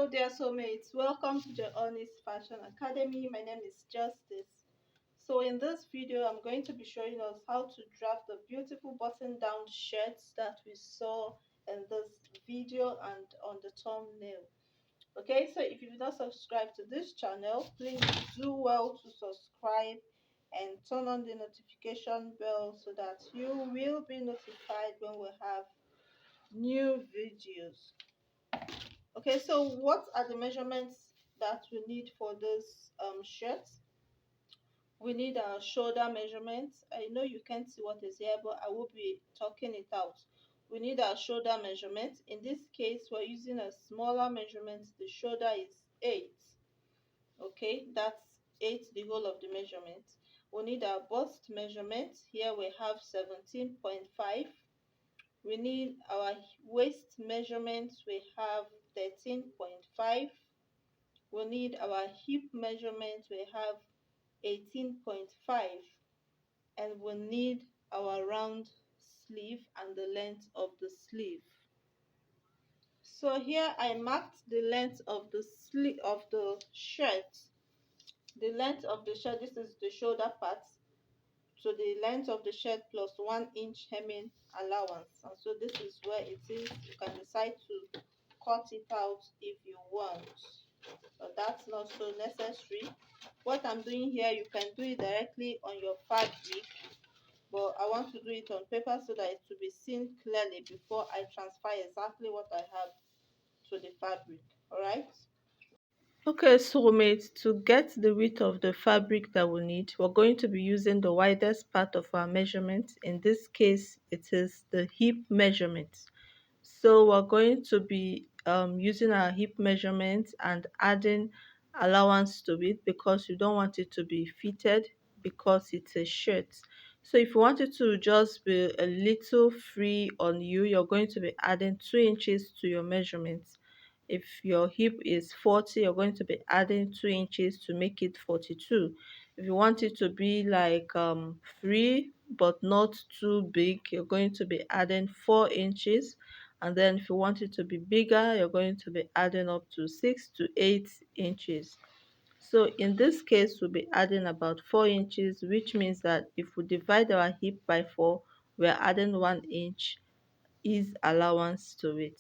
Hello dear soulmates, welcome to the Honest Fashion Academy. My name is Justice. So in this video I'm going to be showing us how to draft the beautiful button down shirts that we saw in this video and on the thumbnail. Okay, so if you do not subscribe to this channel, please do well to subscribe and turn on the notification bell so that you will be notified when we have new videos. Okay, so what are the measurements that we need for this shirt? We need our shoulder measurements. I know you can't see what is here, but I will be talking it out. We need our shoulder measurement. In this case, we're using a smaller measurement. The shoulder is 8. Okay, that's 8, the whole of the measurement. We need our bust measurement. Here we have 17.5. We need our waist measurement. We have 13.5. We need our hip measurement. We have 18.5. And we need our round sleeve and the length of the sleeve. So here I marked the length of the sleeve of the shirt. The length of the shirt, this is the shoulder part. So the length of the shirt plus 1 inch hemming allowance. And so this is where it is. You can decide to cut it out if you want, but that's not so necessary. What I'm doing here, you can do it directly on your fabric, but I want to do it on paper so that it will be seen clearly before I transfer exactly what I have to the fabric. All right. Okay, soulmates, to get the width of the fabric that we need, we're going to be using the widest part of our measurement. In this case, it is the hip measurement. So we're going to be using our hip measurement and adding allowance to it because you don't want it to be fitted because it's a shirt. So if you want it to just be a little free on you, you're going to be adding 2 inches to your measurements. If your hip is 40, you're going to be adding 2 inches to make it 42. If you want it to be like free but not too big, you're going to be adding 4 inches. And then if you want it to be bigger, you're going to be adding up to 6 to 8 inches. So in this case, we'll be adding about 4 inches, which means that if we divide our hip by 4, we're adding 1 inch is allowance to it.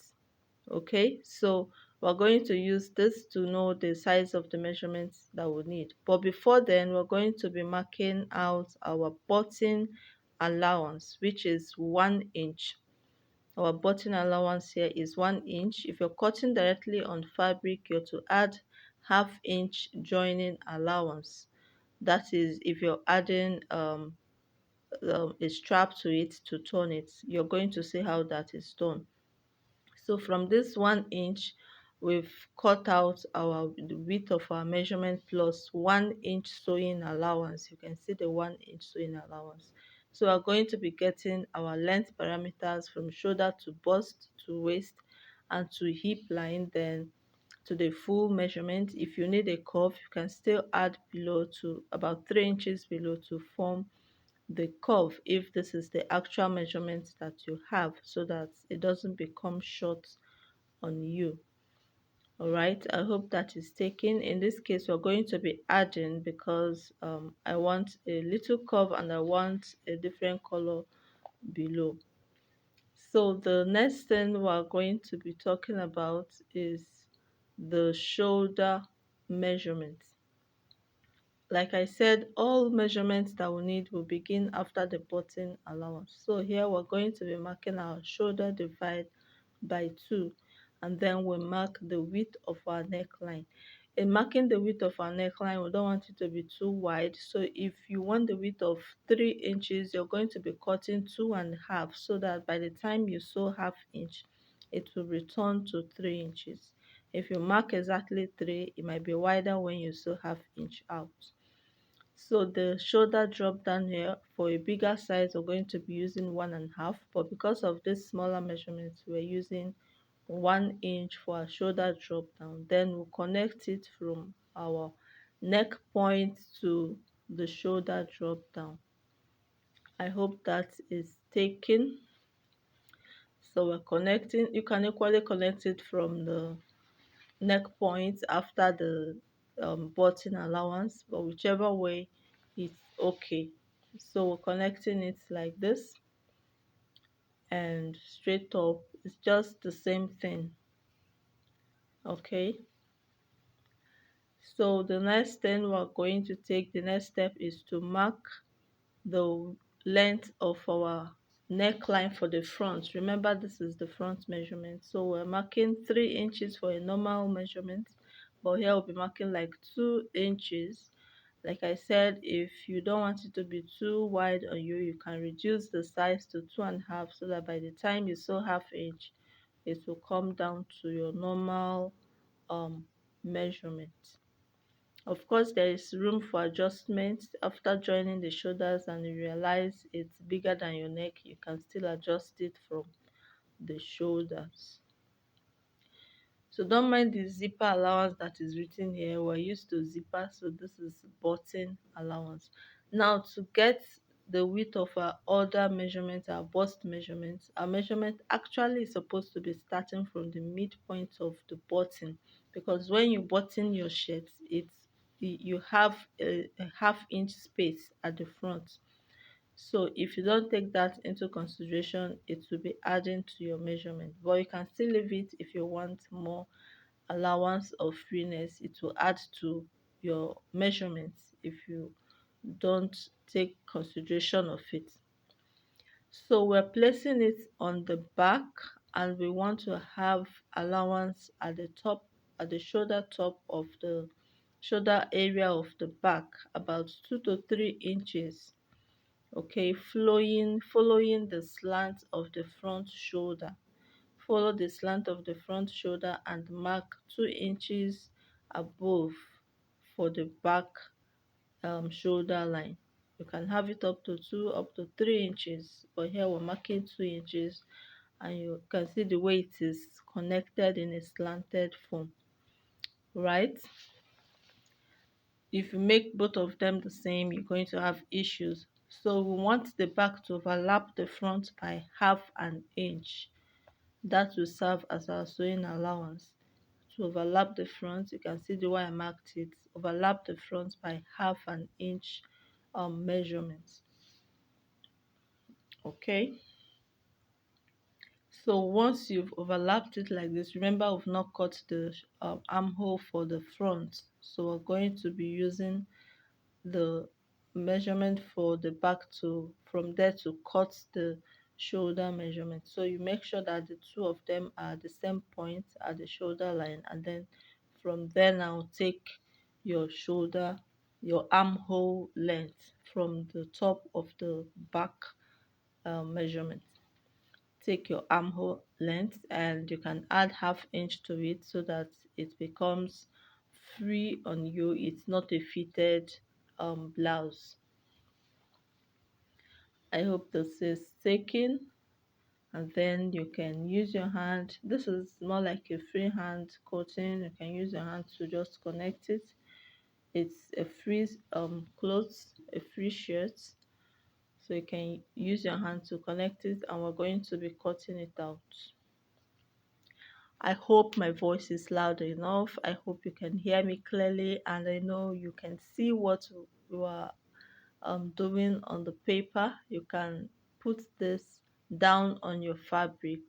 Okay, so we're going to use this to know the size of the measurements that we need. But before then, we're going to be marking out our button allowance, which is 1 inch. Our button allowance here is 1 inch. If you're cutting directly on fabric, you're to add ½ inch joining allowance. That is, if you're adding a strap to it to turn it, you're going to see how that is done. So from this 1 inch, we've cut out the width of our measurement plus 1 inch sewing allowance. You can see the 1 inch sewing allowance. So we're going to be getting our length parameters from shoulder to bust to waist and to hip line, then to the full measurement. If you need a curve, you can still add below to about 3 inches below to form the curve if this is the actual measurement that you have, so that it doesn't become short on you. All right, I hope that is taken. In this case, we're going to be adding because I want a little curve and I want a different color below. So the next thing we're going to be talking about is the shoulder measurement. Like I said, all measurements that we need will begin after the button allowance. So here we're going to be marking our shoulder divide by 2, and then we mark the width of our neckline. In marking the width of our neckline, we don't want it to be too wide. So if you want the width of 3 inches, you're going to be cutting 2.5, so that by the time you sew ½ inch, it will return to 3 inches. If you mark exactly 3, it might be wider when you sew ½ inch out. So the shoulder drop down here, for a bigger size, we're going to be using 1.5, but because of this smaller measurements, we're using 1 inch for our shoulder drop down. Then we'll connect it from our neck point to the shoulder drop down. I hope that is taken. So we're connecting. You can equally connect it from the neck point after the button allowance, but whichever way it's okay. So we're connecting it like this, and straight up it's just the same thing. Okay, so the next thing we're going to take, the next step is to mark the length of our neckline for the front. Remember, this is the front measurement, so we're marking 3 inches for a normal measurement, but here we'll be marking like 2 inches. Like I said, if you don't want it to be too wide on you, you can reduce the size to 2.5, so that by the time you sew half inch, it will come down to your normal measurement. Of course, there is room for adjustment. After joining the shoulders and you realize it's bigger than your neck, you can still adjust it from the shoulders. So don't mind the zipper allowance that is written here. We're used to zipper, so this is button allowance. Now, to get the width of our other measurement, our bust measurement, our measurement actually is supposed to be starting from the midpoint of the button, because when you button your shirt, you have a half-inch space at the front. So if you don't take that into consideration, it will be adding to your measurement, but you can still leave it if you want more allowance of freeness. It will add to your measurements if you don't take consideration of it. So we're placing it on the back, and we want to have allowance at the top, at the shoulder top of the shoulder area of the back, about 2 to 3 inches. Okay, following the slant of the front shoulder. Follow the slant of the front shoulder and mark 2 inches above for the back shoulder line. You can have it up to 3 inches, but here we're marking 2 inches, and you can see the way it is connected in a slanted form, right? If you make both of them the same, you're going to have issues. So we want the back to overlap the front by half an inch. That will serve as our sewing allowance. To overlap the front, you can see the way I marked it, overlap the front by half an inch measurement. Okay, so once you've overlapped it like this, remember we've not cut the armhole for the front, so we're going to be using the measurement for the back to from there to cut the shoulder measurement. So you make sure that the two of them are the same point at the shoulder line, and then from there now take your shoulder, your armhole length from the top of the back measurement. Take your armhole length, and you can add half inch to it so that it becomes free on you. It's not a fitted blouse. I hope this is taken, and then you can use your hand. This is more like a free hand cutting. You can use your hand to just connect it. It's a free clothes, a free shirt, so you can use your hand to connect it, and we're going to be cutting it out. I hope my voice is loud enough. I hope you can hear me clearly, and I know you can see what you are doing on the paper. You can put this down on your fabric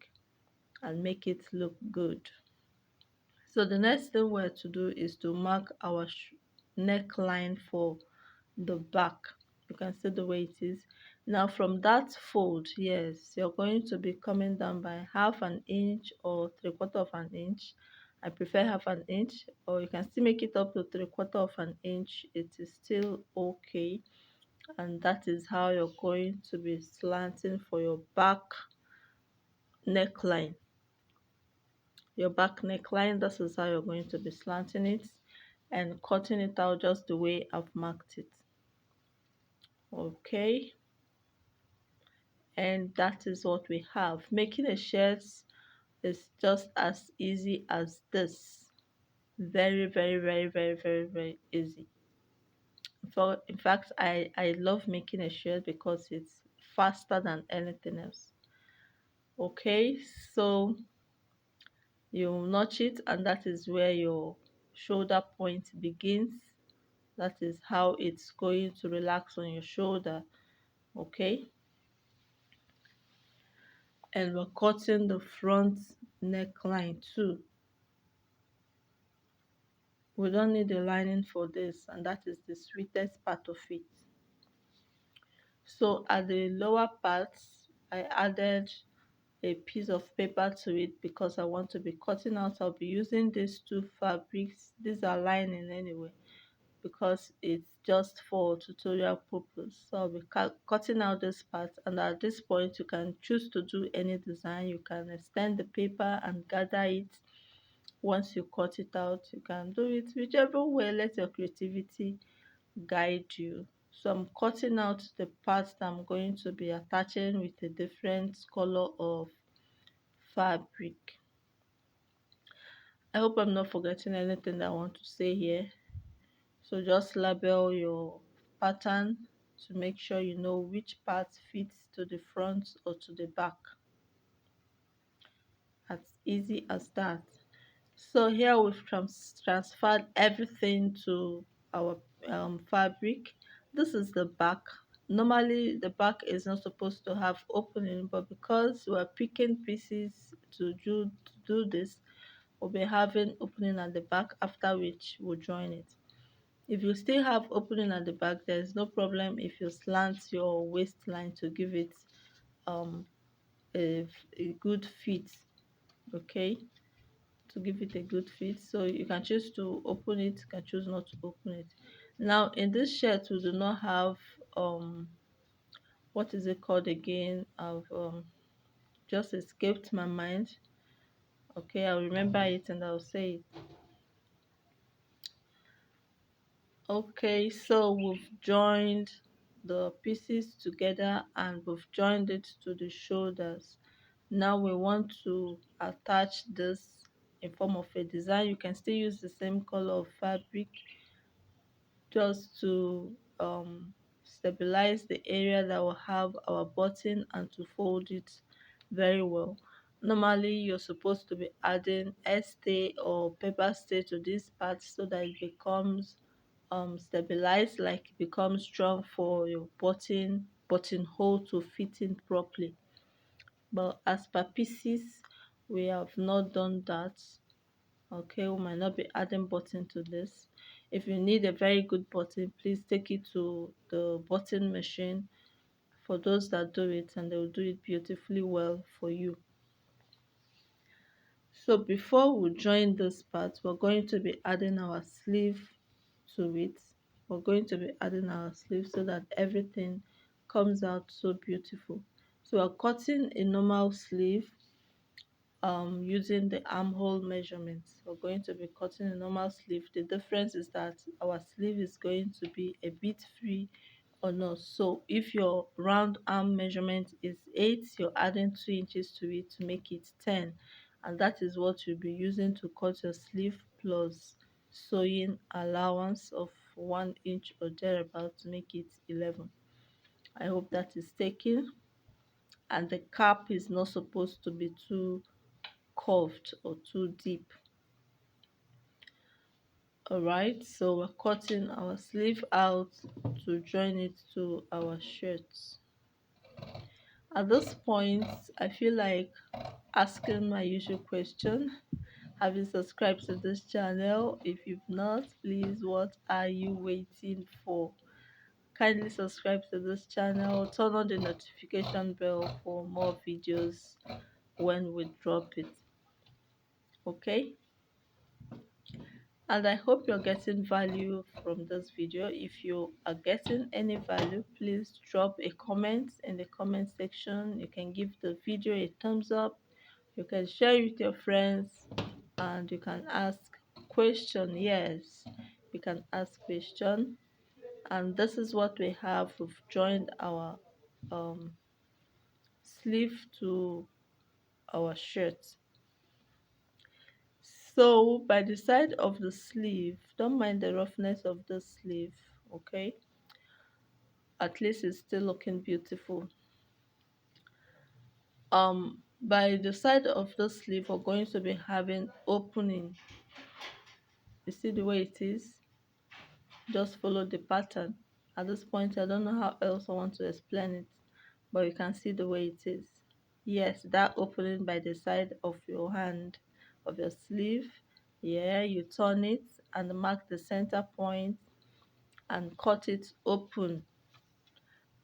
and make it look good. So the next thing we're to do is to mark our neckline for the back. You can see the way it is. Now from that fold, yes, you're going to be coming down by half an inch or 3/4 of an inch. I prefer half an inch, or you can still make it up to 3/4 of an inch. It is still okay, and that is how you're going to be slanting for your back neckline. Your back neckline, this is how you're going to be slanting it and cutting it out just the way I've marked it. Okay, and that is what we have. Making a shirt is just as easy as this. Very, very, very, very, very, very easy. In fact, I love making a shirt because it's faster than anything else. Okay, so you notch it, and that is where your shoulder point begins. That is how it's going to relax on your shoulder. Okay, and we're cutting the front neckline too. We don't need a lining for this, and that is the sweetest part of it. So at the lower part, I added a piece of paper to it because I want to be cutting out. I'll be using these two fabrics. These are lining anyway, because it's just for tutorial purpose. So I'll be cutting out this part, and at this point you can choose to do any design. You can extend the paper and gather it. Once you cut it out, you can do it whichever way. Let your creativity guide you. So I'm cutting out the parts that I'm going to be attaching with a different color of fabric. I hope I'm not forgetting anything that I want to say here. So just label your pattern to make sure you know which part fits to the front or to the back. As easy as that. So here we've transferred everything to our fabric. This is the back. Normally the back is not supposed to have opening, but because we're picking pieces to do this, we'll be having opening at the back, after which we'll join it. If you still have opening at the back, there's no problem if you slant your waistline to give it um a good fit. Okay, to give it a good fit. So you can choose to open it, you can choose not to open it. Now in this shirt we do not have what is it called again? I've just escaped my mind. Okay, I'll remember it and I'll say it. Okay, so we've joined the pieces together and we've joined it to the shoulders. Now we want to attach this in form of a design. You can still use the same color of fabric just to stabilize the area that will have our button and to fold it very well. Normally you're supposed to be adding stay or paper stay to this part so that it becomes stabilized, like it becomes strong for your buttonhole to fit in properly. But as per pieces, we have not done that. Okay, we might not be adding button to this. If you need a very good button, please take it to the button machine for those that do it, and they will do it beautifully well for you. So before we join this part, we're going to be adding our sleeve to it. We're going to be adding our sleeve so that everything comes out so beautiful. So we're cutting a normal sleeve using the armhole measurements. We're going to be cutting a normal sleeve. The difference is that our sleeve is going to be a bit free on us. So if your round arm measurement is 8, you're adding 2 inches to it to make it 10, and that is what you'll be using to cut your sleeve, plus sewing allowance of 1 inch or thereabout to make it 11. I hope that is taken. And the cap is not supposed to be too curved or too deep. Alright, so we're cutting our sleeve out to join it to our shirts. At this point, I feel like asking my usual question: have you subscribed to this channel? If you've not, please, what are you waiting for? Kindly subscribe to this channel, turn on the notification bell for more videos when we drop it. Okay, and I hope you're getting value from this video. If you are getting any value, please drop a comment in the comment section. You can give the video a thumbs up, you can share it with your friends, and you can ask question. Yes, you can ask question. And this is what we have. We've joined our um, sleeve to our shirt. So by the side of the sleeve, don't mind the roughness of the sleeve. Okay, at least it's still looking beautiful. By the side of the sleeve, we're going to be having opening. You see the way it is? Just follow the pattern. At this point, I don't know how else I want to explain it, but you can see the way it is. Yes, that opening by the side of your hand, of your sleeve. Yeah, you turn it and mark the center point and cut it open.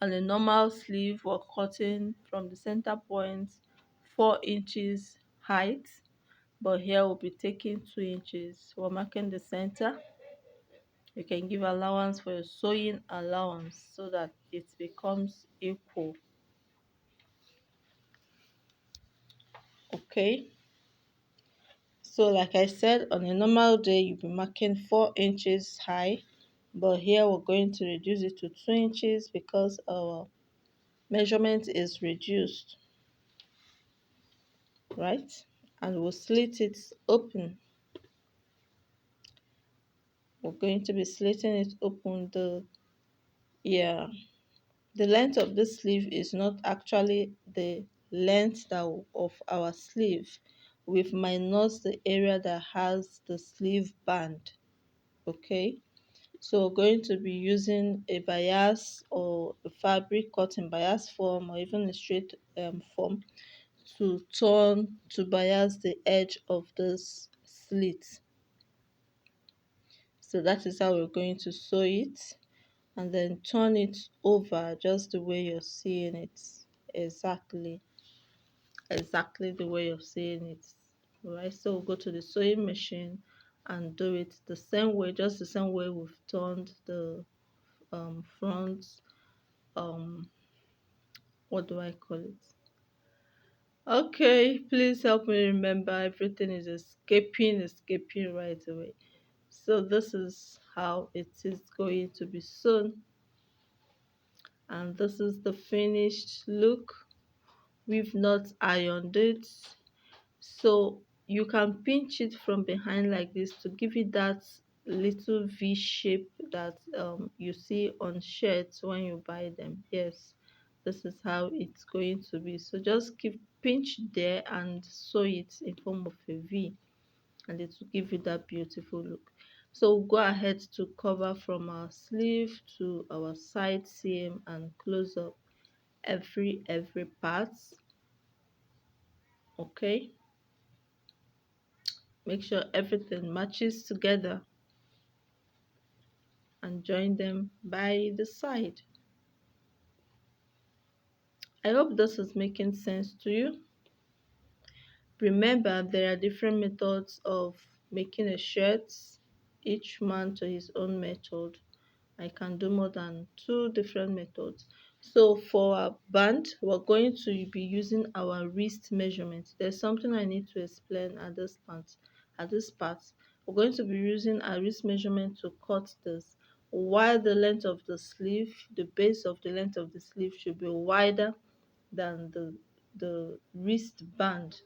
On a normal sleeve, we're cutting from the center point 4 inches height, but here we'll be taking 2 inches. We're marking the center. You can give allowance for your sewing allowance so that it becomes equal. Okay, so like I said, on a normal day you'll be marking 4 inches high, but here we're going to reduce it to 2 inches because our measurement is reduced, right? And we'll slit it open. We're going to be slitting it open. The length of the sleeve is not actually the length of our sleeve. We've minus the area that has the sleeve band. Okay, so we're going to be using a bias or a fabric cut in bias form, or even a straight form, to bias the edge of this slit. So that is how we're going to sew it, and then turn it over just the way you're seeing it. Exactly the way you're seeing it. All right, so we'll go to the sewing machine and do it the same way, just the same way we've turned the front, what do I call it? Okay, please help me remember. Everything is escaping right away. So this is how it is going to be sewn, and this is the finished look. We've not ironed it, so you can pinch it from behind like this to give it that little V shape that you see on shirts when you buy them. Yes, this is how it's going to be. So just keep pinch there and sew it in form of a V, and it will give you that beautiful look. So we'll go ahead to cover from our sleeve to our side seam and close up every part. Okay, make sure everything matches together and join them by the side. I hope this is making sense to you. Remember, there are different methods of making a shirt, each man to his own method. I can do more than 2 different methods. So for our band, we're going to be using our wrist measurement. There's something I need to explain at this part. We're going to be using our wrist measurement to cut this. While the length of the sleeve, the base of the length of the sleeve should be wider than the wristband,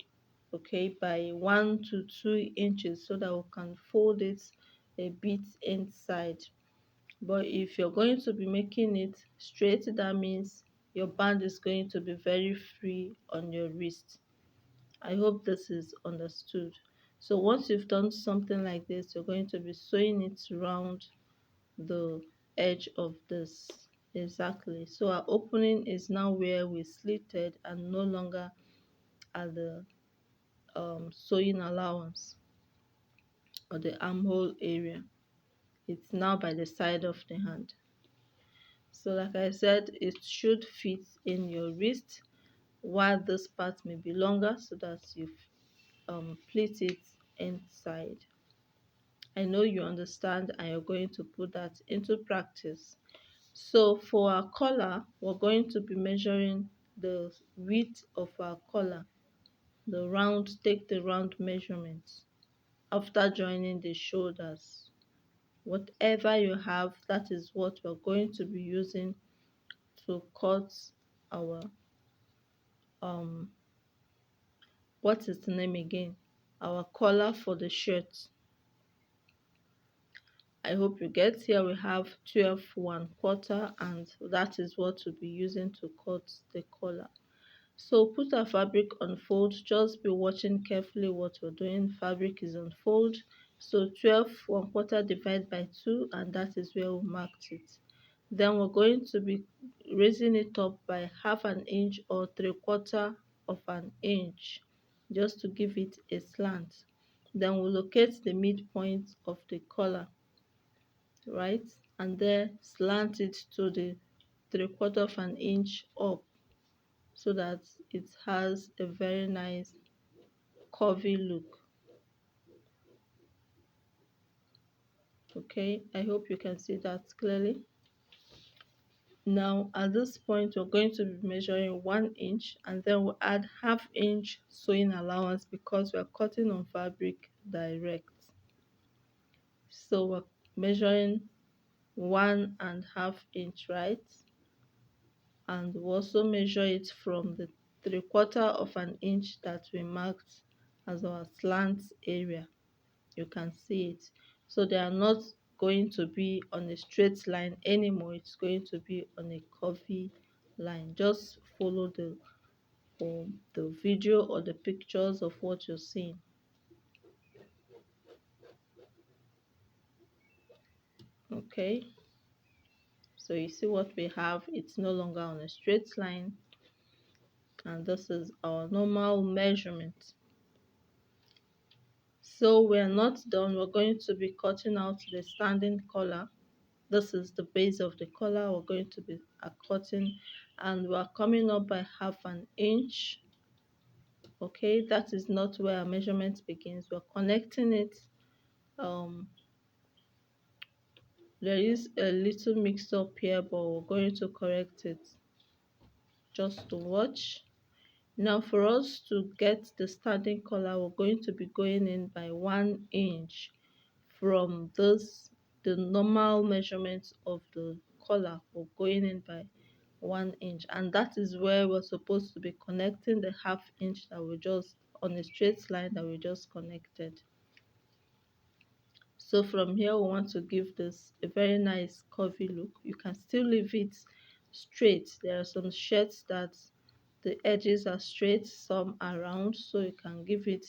okay, by 1 to 2 inches, so that we can fold it a bit inside. But if you're going to be making it straight, that means your band is going to be very free on your wrist. I hope this is understood. So once you've done something like this, you're going to be sewing it around the edge of this. Exactly. So our opening is now where we slitted and no longer at the sewing allowance or the armhole area. It's now by the side of the hand. So like I said, it should fit in your wrist, while this part may be longer, so that you pleat it inside. I know you understand and you're going to put that into practice. So for our collar, we're going to be measuring the width of our collar, take the round measurements after joining the shoulders. Whatever you have, that is what we're going to be using to cut our what is the name again, our collar for the shirt. I hope you get. Here we have 12 1/4, and that is what we'll be using to cut the collar. So put our fabric on fold. Just be watching carefully what we're doing. Fabric is on fold. So 12 1/4 divided by 2, and that is where we marked it. Then we're going to be raising it up by 1/2 inch or 3/4 of an inch, just to give it a slant. Then we'll locate the midpoint of the collar, right, and then slant it to the 3/4 of an inch up, so that it has a very nice curvy look. Okay, I hope you can see that clearly. Now at this point we're going to be measuring 1 inch, and then we'll add 1/2 inch sewing allowance because we're cutting on fabric direct. So we're measuring 1.5 inch, right, and we'll also measure it from the 3/4 of an inch that we marked as our slant area. You can see it. So they are not going to be on a straight line anymore. It's going to be on a curvy line. Just follow the video or the pictures of what you're seeing. Okay, so you see what we have. It's no longer on a straight line, and this is our normal measurement. So we're not done. We're going to be cutting out the standing collar. This is the base of the collar. We're going to be cutting, and we're coming up by 1/2 inch. Okay, that is not where our measurement begins. We're connecting it. There is a little mix up here, but we're going to correct it. Just to watch. Now for us to get the standing collar, we're going to be going in by 1 inch from the normal measurement of the collar. We're going in by 1 inch, and that is where we're supposed to be connecting the 1/2 inch that we just on a straight line that we just connected. So from here we want to give this a very nice curvy look. You can still leave it straight. There are some shirts that the edges are straight, some are round, so you can give it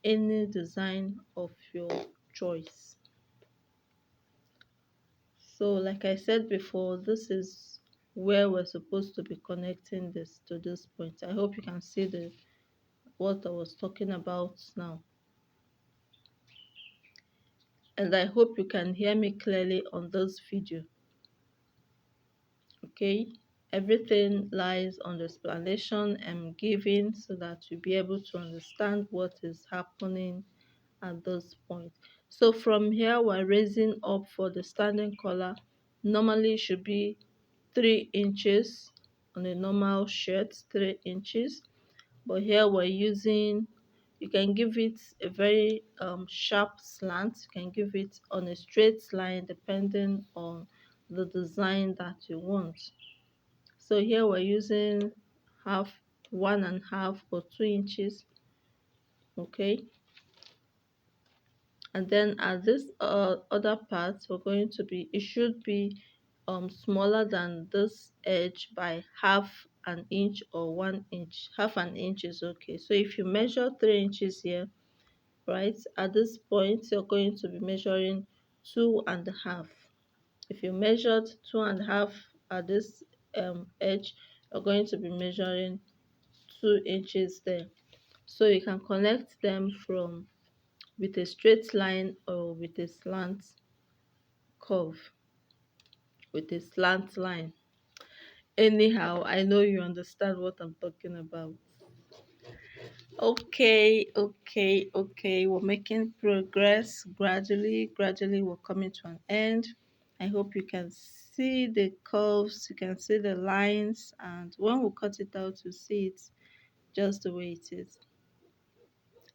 any design of your choice. So like I said before, this is where we're supposed to be connecting this to this point. I hope you can see what I was talking about now, and I hope you can hear me clearly on this video. Okay, everything lies on the explanation I'm giving so that you'll be able to understand what is happening at this point. So from here we're raising up for the standing collar. Normally it should be 3 inches on a normal shirt, 3 inches, but here we're using, you can give it a very sharp slant. You can give it on a straight line depending on the design that you want. So here we're using 1.5 or 2 inches. Okay, and then at this other part we're going to be, it should be smaller than this edge by 1/2 inch or 1 inch. 1/2 inch is okay. So if you measure 3 inches here, right, at this point you're going to be measuring 2.5. If you measured 2.5 at this edge, you're going to be measuring 2 inches there. So you can connect them from with a straight line or with a slant curve, with a slant line. Anyhow, I know you understand what I'm talking about. Okay, we're making progress gradually we're coming to an end. I hope you can see the curves, you can see the lines, and when we cut it out you see it just the way it is.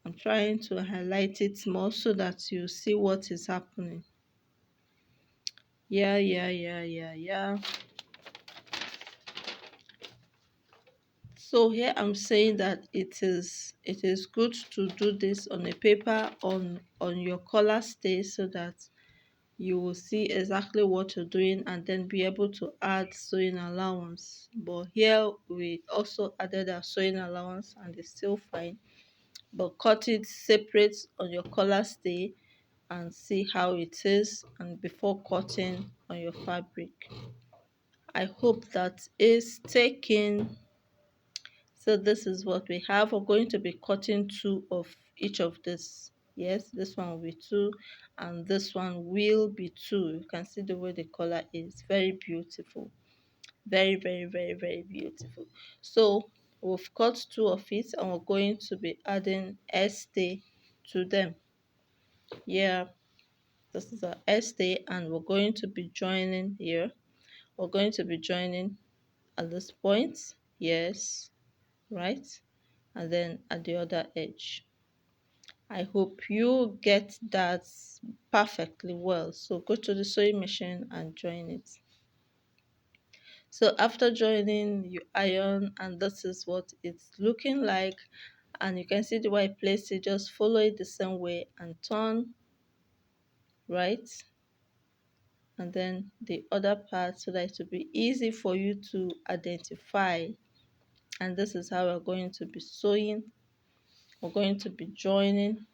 I'm trying to highlight it more so that you see what is happening. Yeah. So here I'm saying that it is good to do this on a paper on your collar stay, so that you will see exactly what you're doing and then be able to add sewing allowance. But here we also added our sewing allowance and it's still fine. But cut it separate on your collar stay and see how it is, and before cutting on your fabric. I hope that is taken. So this is what we have. We're going to be cutting two of each of this. Yes, this one will be two and this one will be two. You can see the way the color is very beautiful. Very, very, very, very beautiful. So we've cut two of it and we're going to be adding stay to them. Yeah, this is our stay and we're going to be joining here. We're going to be joining at this point. Yes, right, and then at the other edge. I hope you get that perfectly well. So go to the sewing machine and join it. So after joining, you iron, and this is what it's looking like. And you can see the way I placed it. Just follow it the same way and turn right, and then the other part, so that it will be easy for you to identify. And this is how we're going to be sewing. We're going to be joining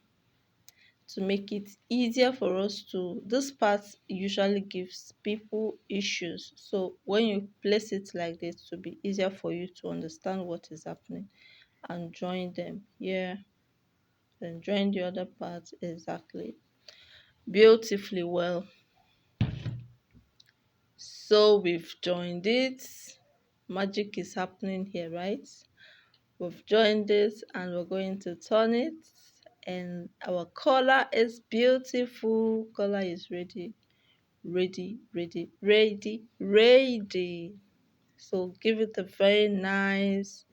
to make it easier for us to. This part usually gives people issues, so when you place it like this, it will be easier for you to understand what is happening and join them. Yeah, then join the other part exactly beautifully well. So we've joined it. Magic is happening here, right? We've joined this and we're going to turn it, and our color is beautiful. Color is ready, ready, ready, ready, ready. So give it a very nice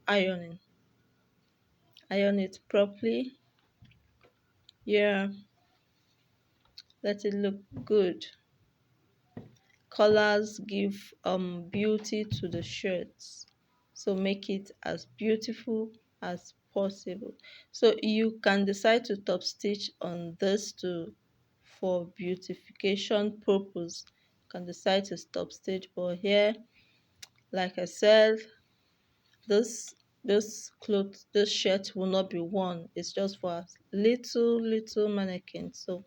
ironing. Iron it properly. Yeah, let it look good. Colors give beauty to the shirts, so make it as beautiful as possible. So you can decide to top stitch on this too for beautification purpose. You can decide to stop stitch, but here, like I said, this cloth, this shirt will not be worn. It's just for a little mannequin, so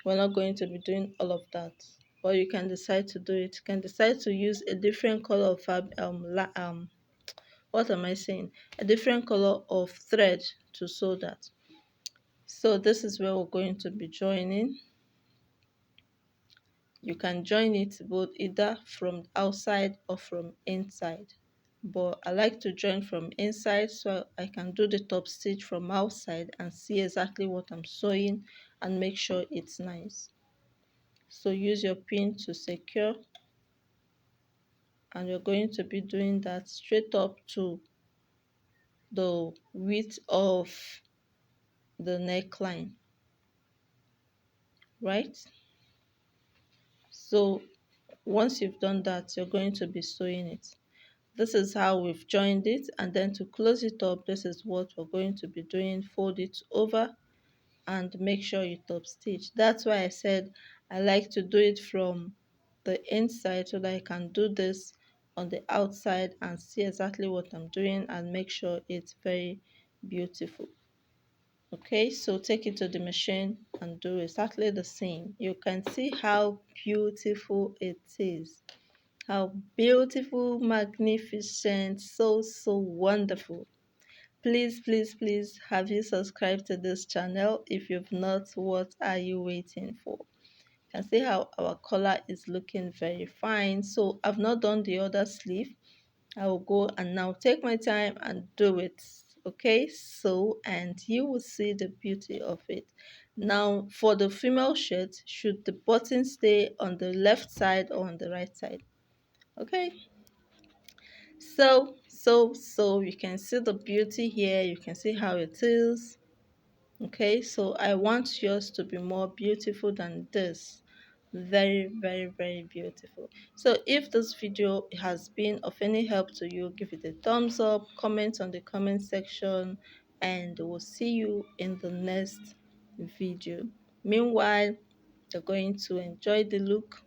we're not going to be doing all of that. But you can decide to do it. You can decide to use a different color of what am I saying, a different color of thread to sew that. So this is where we're going to be joining. You can join it both either from outside or from inside, but I like to join from inside so I can do the top stitch from outside and see exactly what I'm sewing and make sure it's nice. So use your pin to secure, and you're going to be doing that straight up to the width of the neckline, right? So once you've done that, you're going to be sewing it. This is how we've joined it, and then to close it up, this is what we're going to be doing. Fold it over and make sure you top stitch. That's why I said I like to do it from the inside so that I can do this on the outside and see exactly what I'm doing and make sure it's very beautiful. Okay, so take it to the machine and do exactly the same. You can see how beautiful it is. How beautiful, magnificent, so wonderful. Please, please, please, have you subscribed to this channel? If you've not, what are you waiting for? You can see how our collar is looking very fine. So I've not done the other sleeve. I will go and now take my time and do it. Okay, so and you will see the beauty of it. Now for the female shirt, should the button stay on the left side or on the right side? Okay, so you can see the beauty here. You can see how it is. Okay, so I want yours to be more beautiful than this. Very, very, very beautiful. So if this video has been of any help to you, give it a thumbs up, comment on the comment section, and we'll see you in the next video. Meanwhile, you're going to enjoy the look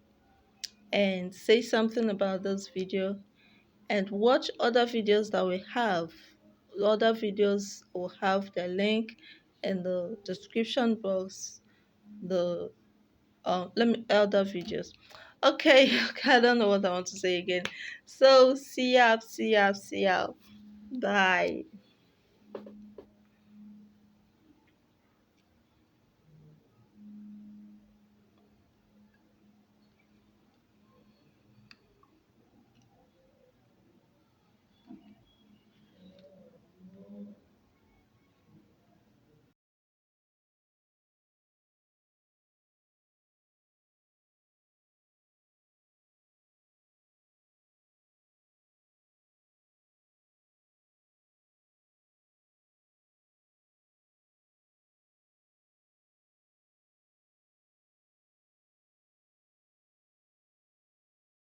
and say something about this video, and watch other videos that we have. Other videos will have the link in the description box. The let me other videos. Okay, I don't know what I want to say again. So see ya, see ya, see ya. Bye.